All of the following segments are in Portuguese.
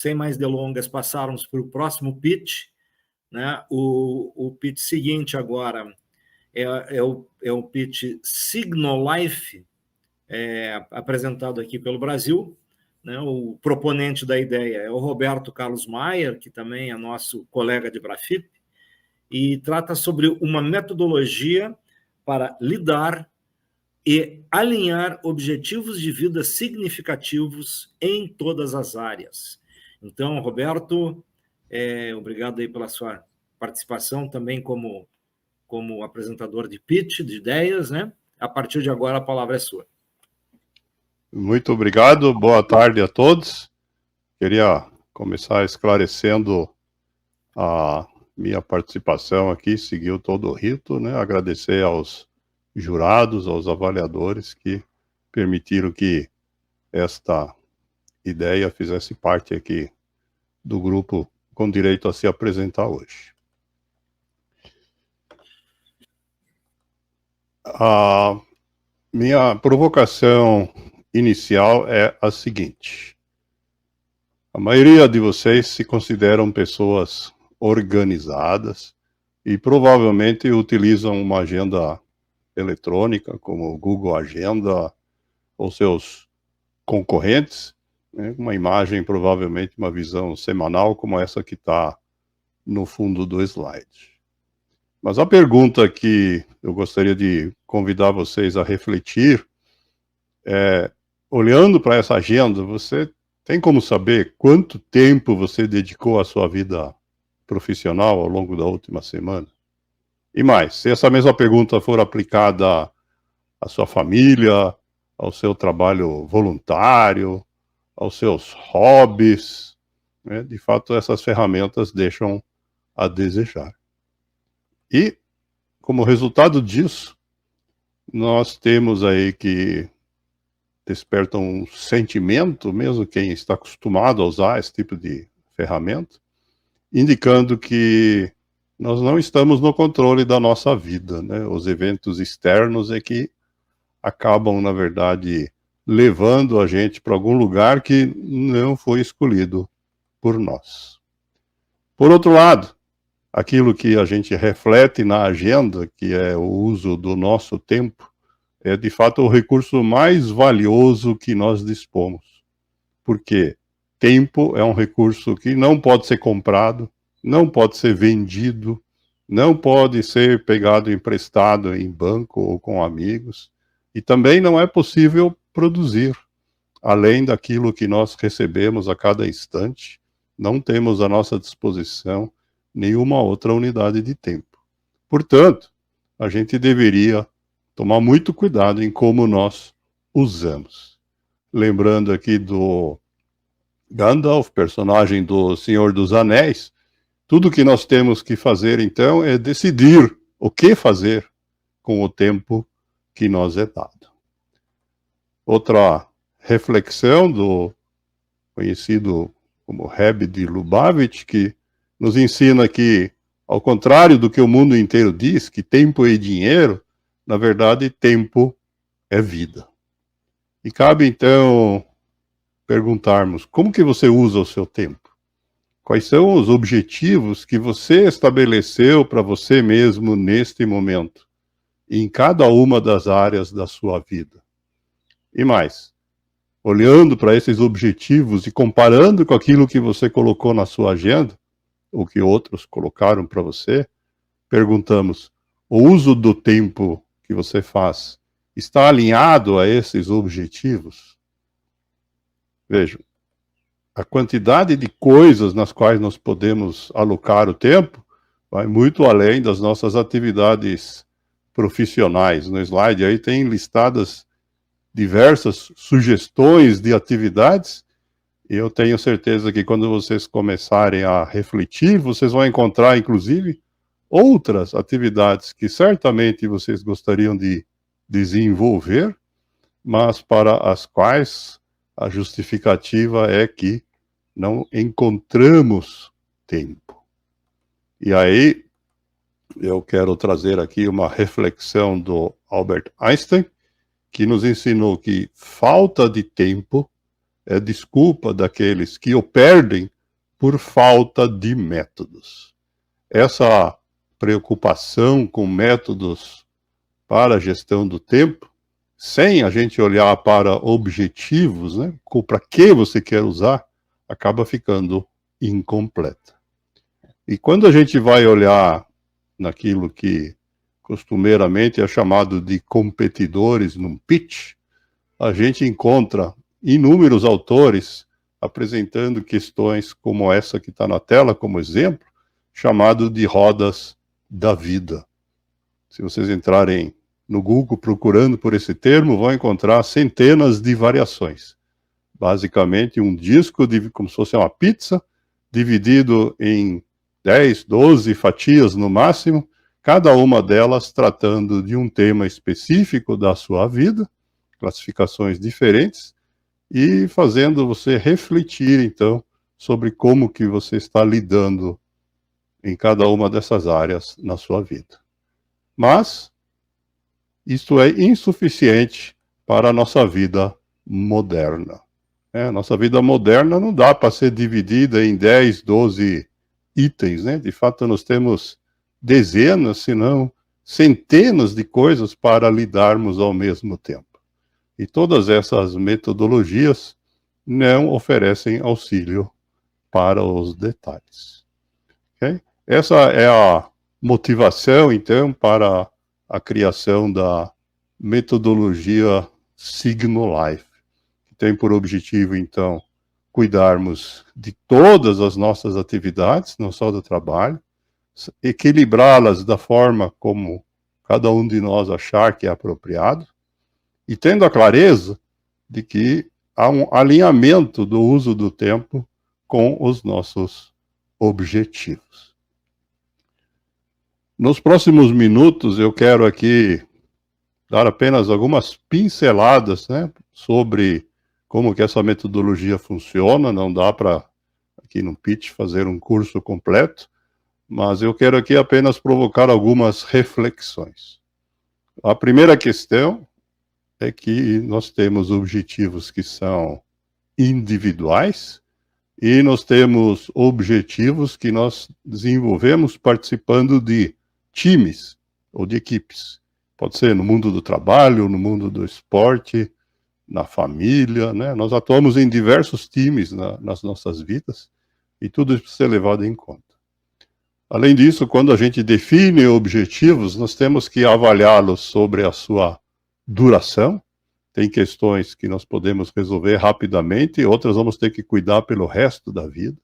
sem mais delongas, passarmos para o próximo pitch, né? O pitch seguinte agora é o pitch Signolife, apresentado aqui pelo Brasil, né? O proponente da ideia é o Roberto Carlos Maier, que também é nosso colega de Brafip, e trata sobre uma metodologia para lidar e alinhar objetivos de vida significativos em todas as áreas. Então, Roberto, obrigado aí pela sua participação também como apresentador de pitch, de ideias, né? A partir de agora, a palavra é sua. Muito obrigado, boa tarde a todos. Queria começar esclarecendo a minha participação aqui, seguiu todo o rito, né? Agradecer aos jurados, aos avaliadores que permitiram que esta ideia fizesse parte aqui do grupo com direito a se apresentar hoje. A minha provocação inicial é a seguinte: a maioria de vocês se consideram pessoas organizadas e provavelmente utilizam uma agenda eletrônica, como o Google Agenda, ou seus concorrentes, né? Uma imagem, provavelmente uma visão semanal, como essa que está no fundo do slide. Mas a pergunta que eu gostaria de convidar vocês a refletir é, olhando para essa agenda, você tem como saber quanto tempo você dedicou à sua vida profissional ao longo da última semana? E mais, se essa mesma pergunta for aplicada à sua família, ao seu trabalho voluntário, aos seus hobbies, né? De fato, essas ferramentas deixam a desejar. E, como resultado disso, nós temos aí que desperta um sentimento, mesmo quem está acostumado a usar esse tipo de ferramenta, indicando que nós não estamos no controle da nossa vida, né? Os eventos externos é que acabam, na verdade, levando a gente para algum lugar que não foi escolhido por nós. Por outro lado, aquilo que a gente reflete na agenda, que é o uso do nosso tempo, é de fato o recurso mais valioso que nós dispomos. Porque tempo é um recurso que não pode ser comprado, não pode ser vendido, não pode ser pegado emprestado em banco ou com amigos, e também não é possível produzir. Além daquilo que nós recebemos a cada instante, não temos à nossa disposição nenhuma outra unidade de tempo. Portanto, a gente deveria tomar muito cuidado em como nós usamos. Lembrando aqui do Gandalf, personagem do Senhor dos Anéis, tudo que nós temos que fazer, então, é decidir o que fazer com o tempo que nos é dado. Outra reflexão do conhecido como Rebbe de Lubavitch, que nos ensina que, ao contrário do que o mundo inteiro diz, que tempo é dinheiro, na verdade, tempo é vida. E cabe, então, perguntarmos, como que você usa o seu tempo? Quais são os objetivos que você estabeleceu para você mesmo neste momento, em cada uma das áreas da sua vida? E mais, olhando para esses objetivos e comparando com aquilo que você colocou na sua agenda, ou que outros colocaram para você, perguntamos, o uso do tempo que você faz está alinhado a esses objetivos? Vejam, a quantidade de coisas nas quais nós podemos alocar o tempo vai muito além das nossas atividades profissionais. No slide aí tem listadas diversas sugestões de atividades, e eu tenho certeza que quando vocês começarem a refletir, vocês vão encontrar, inclusive, outras atividades que certamente vocês gostariam de desenvolver, mas para as quais a justificativa é que não encontramos tempo. E aí, eu quero trazer aqui uma reflexão do Albert Einstein, que nos ensinou que falta de tempo é desculpa daqueles que o perdem por falta de métodos. Essa preocupação com métodos para a gestão do tempo, sem a gente olhar para objetivos, né, para que você quer usar, acaba ficando incompleta. E quando a gente vai olhar naquilo que costumeiramente é chamado de competidores num pitch, a gente encontra inúmeros autores apresentando questões como essa que está na tela, como exemplo, chamado de rodas da vida. Se vocês entrarem no Google procurando por esse termo, vão encontrar centenas de variações. Basicamente, um disco, como se fosse uma pizza, dividido em 10, 12 fatias no máximo, cada uma delas tratando de um tema específico da sua vida, classificações diferentes, e fazendo você refletir, então, sobre como que você está lidando em cada uma dessas áreas na sua vida. Mas isto é insuficiente para a nossa vida moderna. Nossa vida moderna não dá para ser dividida em 10, 12 itens, né? De fato, nós temos dezenas, se não centenas de coisas para lidarmos ao mesmo tempo. E todas essas metodologias não oferecem auxílio para os detalhes. Okay? Essa é a motivação, então, para a criação da metodologia Signolife, que tem por objetivo, então, cuidarmos de todas as nossas atividades, não só do trabalho, equilibrá-las da forma como cada um de nós achar que é apropriado, e tendo a clareza de que há um alinhamento do uso do tempo com os nossos objetivos. Nos próximos minutos, eu quero aqui dar apenas algumas pinceladas, né, sobre como que essa metodologia funciona. Não dá para, aqui no pitch, fazer um curso completo, mas eu quero aqui apenas provocar algumas reflexões. A primeira questão é que nós temos objetivos que são individuais e nós temos objetivos que nós desenvolvemos participando de times ou de equipes. Pode ser no mundo do trabalho, no mundo do esporte, na família, né? Nós atuamos em diversos times nas nossas vidas e tudo isso precisa ser levado em conta. Além disso, quando a gente define objetivos, nós temos que avaliá-los sobre a sua duração. Tem questões que nós podemos resolver rapidamente, outras vamos ter que cuidar pelo resto da vida.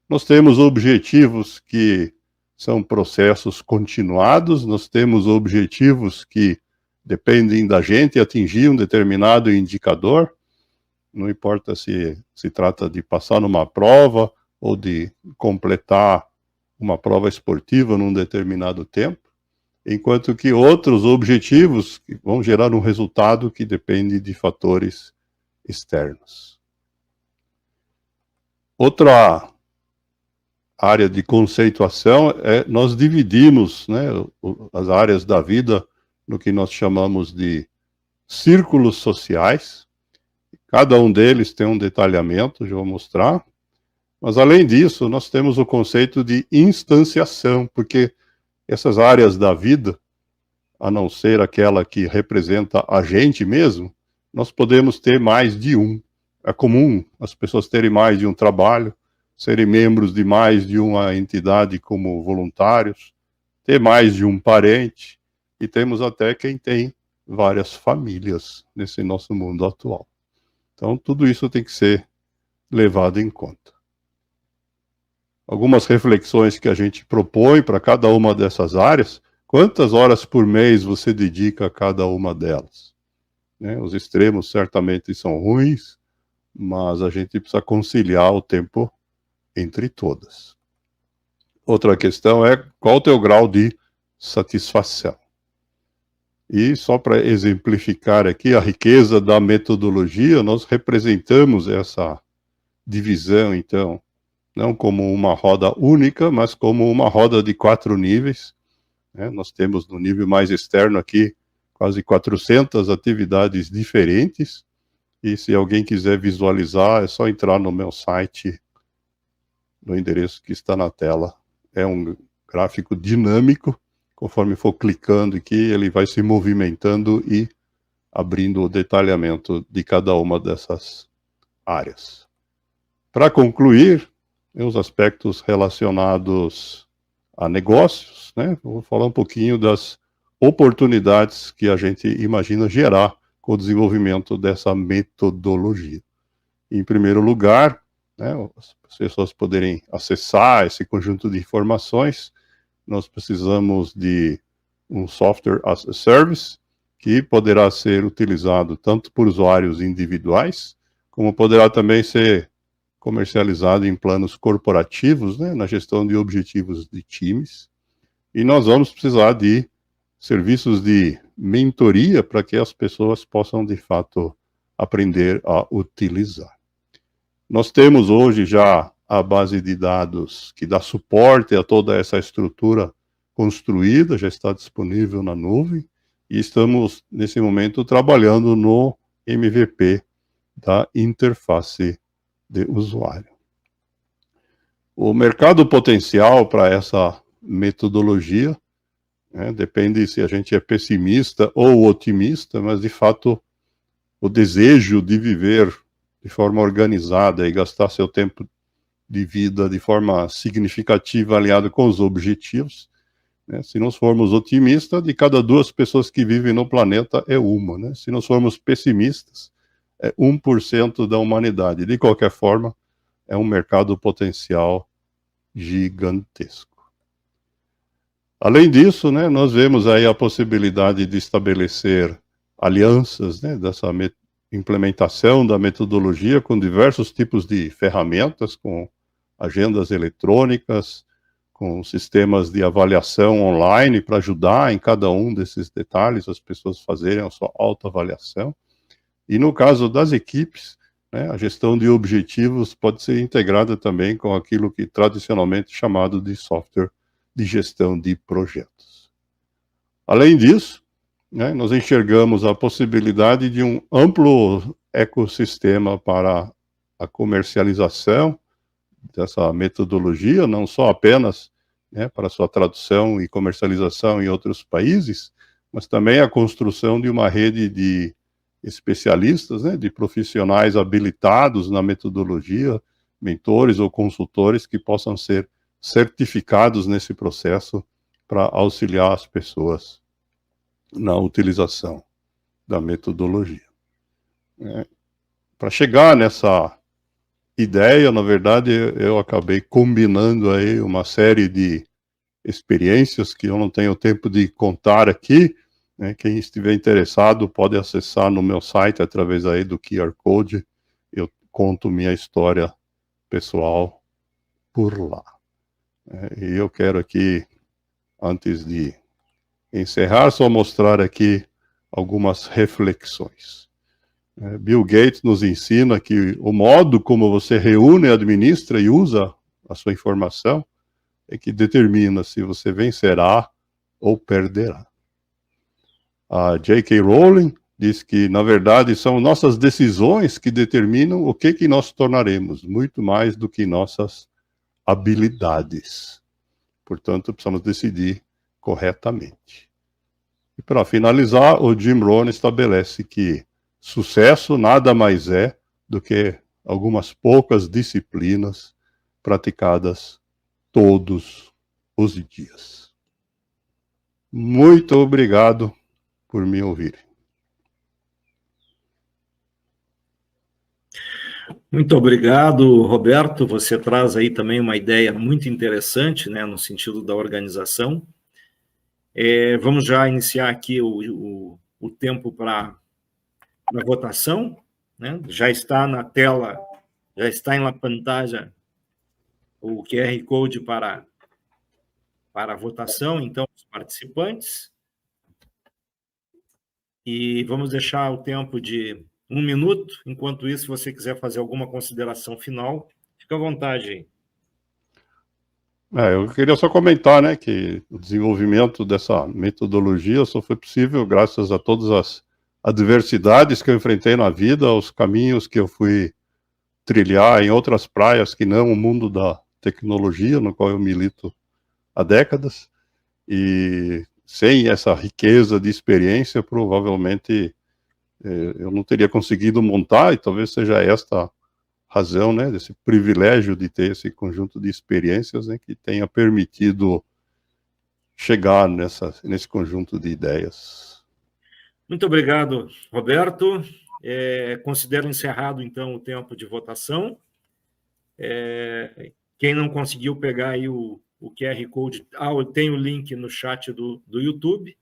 Nós temos objetivos que são processos continuados, nós temos objetivos que dependem da gente atingir um determinado indicador, não importa se trata de passar numa prova ou de completar uma prova esportiva num determinado tempo, enquanto que outros objetivos que vão gerar um resultado que depende de fatores externos. Outra área de conceituação nós dividimos, né, as áreas da vida no que nós chamamos de círculos sociais. Cada um deles tem um detalhamento, já vou mostrar. Mas, além disso, nós temos o conceito de instanciação, porque essas áreas da vida, a não ser aquela que representa a gente mesmo, nós podemos ter mais de um. É comum as pessoas terem mais de um trabalho, serem membros de mais de uma entidade como voluntários, ter mais de um parente, e temos até quem tem várias famílias nesse nosso mundo atual. Então, tudo isso tem que ser levado em conta. Algumas reflexões que a gente propõe para cada uma dessas áreas: quantas horas por mês você dedica a cada uma delas? Os extremos certamente são ruins, mas a gente precisa conciliar o tempo entre todas. Outra questão é qual o teu grau de satisfação. E só para exemplificar aqui a riqueza da metodologia, nós representamos essa divisão, então, não como uma roda única, mas como uma roda de 4 níveis. Nós temos no nível mais externo aqui quase 400 atividades diferentes, E se alguém quiser visualizar, é só entrar no meu site, no endereço que está na tela. É um gráfico dinâmico, conforme for clicando aqui, ele vai se movimentando e abrindo o detalhamento de cada uma dessas áreas. Para concluir, os aspectos relacionados a negócios, né? Vou falar um pouquinho das oportunidades que a gente imagina gerar com o desenvolvimento dessa metodologia. Em primeiro lugar, né, as pessoas poderem acessar esse conjunto de informações, nós precisamos de um software as a service, que poderá ser utilizado tanto por usuários individuais, como poderá também ser comercializado em planos corporativos, né, na gestão de objetivos de times. E nós vamos precisar de serviços de mentoria para que as pessoas possam, de fato, aprender a utilizar. Nós temos hoje já a base de dados que dá suporte a toda essa estrutura construída, já está disponível na nuvem, e estamos, nesse momento, trabalhando no MVP da interface de usuário. O mercado potencial para essa metodologia, né, depende se a gente é pessimista ou otimista, mas de fato o desejo de viver de forma organizada e gastar seu tempo de vida de forma significativa aliado com os objetivos, né, se nós formos otimistas, de cada 2 pessoas que vivem no planeta é uma, né? Se nós formos pessimistas, é 1% da humanidade. De qualquer forma, é um mercado potencial gigantesco. Além disso, né, nós vemos aí a possibilidade de estabelecer alianças, né, dessa implementação da metodologia com diversos tipos de ferramentas, com agendas eletrônicas, com sistemas de avaliação online para ajudar em cada um desses detalhes as pessoas fazerem a sua autoavaliação. E no caso das equipes, né, a gestão de objetivos pode ser integrada também com aquilo que tradicionalmente é chamado de software de gestão de projetos. Além disso, né, nós enxergamos a possibilidade de um amplo ecossistema para a comercialização dessa metodologia, não só apenas, né, para sua tradução e comercialização em outros países, mas também a construção de uma rede de especialistas, né, de profissionais habilitados na metodologia, mentores ou consultores que possam ser certificados nesse processo para auxiliar as pessoas na utilização da metodologia. Para chegar nessa ideia, na verdade, eu acabei combinando aí uma série de experiências que eu não tenho tempo de contar aqui, né? Quem estiver interessado pode acessar no meu site através aí do QR Code, eu conto minha história pessoal por lá. E eu quero aqui, antes de encerrar, só mostrar aqui algumas reflexões. Bill Gates nos ensina que o modo como você reúne, administra e usa a sua informação é que determina se você vencerá ou perderá. A J.K. Rowling diz que, na verdade, são nossas decisões que determinam o que nós tornaremos, muito mais do que nossas habilidades. Portanto, precisamos decidir corretamente. E para finalizar, o Jim Rohn estabelece que sucesso nada mais é do que algumas poucas disciplinas praticadas todos os dias. Muito obrigado por me ouvir. Muito obrigado, Roberto. Você traz aí também uma ideia muito interessante, né, no sentido da organização. Vamos já iniciar aqui o tempo para a votação, né? Já está na tela, já está na pantalla o QR Code para a votação, então, os participantes. E vamos deixar o tempo de 1 minuto. Enquanto isso, se você quiser fazer alguma consideração final, fica à vontade aí. Eu queria só comentar, né, que o desenvolvimento dessa metodologia só foi possível graças a todas as adversidades que eu enfrentei na vida, os caminhos que eu fui trilhar em outras praias que não o mundo da tecnologia, no qual eu milito há décadas, e sem essa riqueza de experiência, provavelmente eu não teria conseguido montar, e talvez seja esta razão, né, desse privilégio de ter esse conjunto de experiências, né, que tenha permitido chegar nesse conjunto de ideias. Muito obrigado, Roberto. Considero encerrado, então, o tempo de votação. Quem não conseguiu pegar aí o QR Code, tem o link no chat do YouTube.